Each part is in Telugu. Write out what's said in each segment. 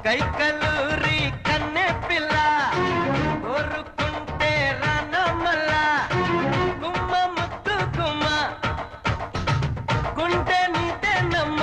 కైకలూరి కన్నె పిల్ల కోరుకుంటే రానమల్ల గుమ్మ ముద్దు గుమ్మ గుండె నీదేనమ్మ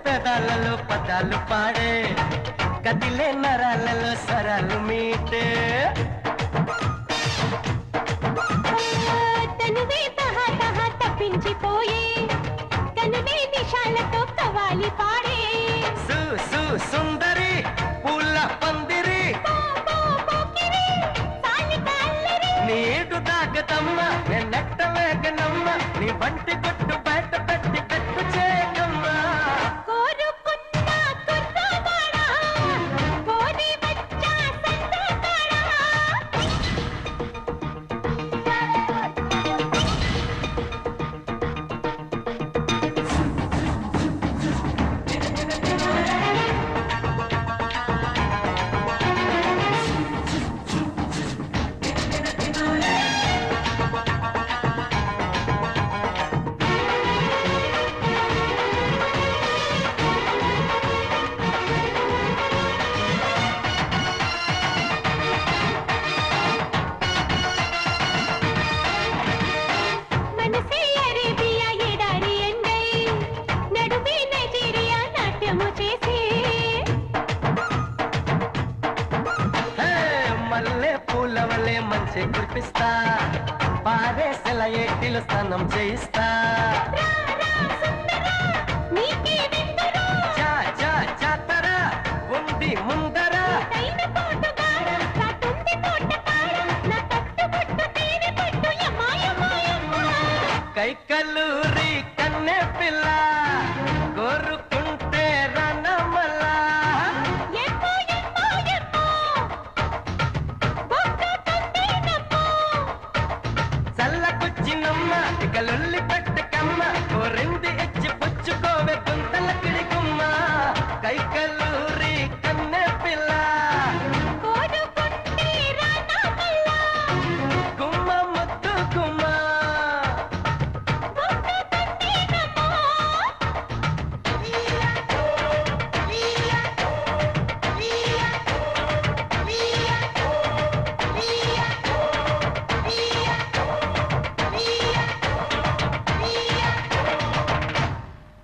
పెదాలలో పదాలు పాడే కదిలే నరాలలో స్వరాలు మీటే తనువే తహా తహా తప్పించిపోయే కనువే నిషాలతో కవాలి పాడే సు సు సుందరి పూల పందిరి నీడు దాగదమ్మ నెట్ట వేగనమ్మ నీ వంటి కొట్టు బయట పెట్టి పెట్టు చేయకమ్మ పూలవలే మంచి కురిపిస్తా పారేసెల ఏటిలో స్నానం చేయిస్తా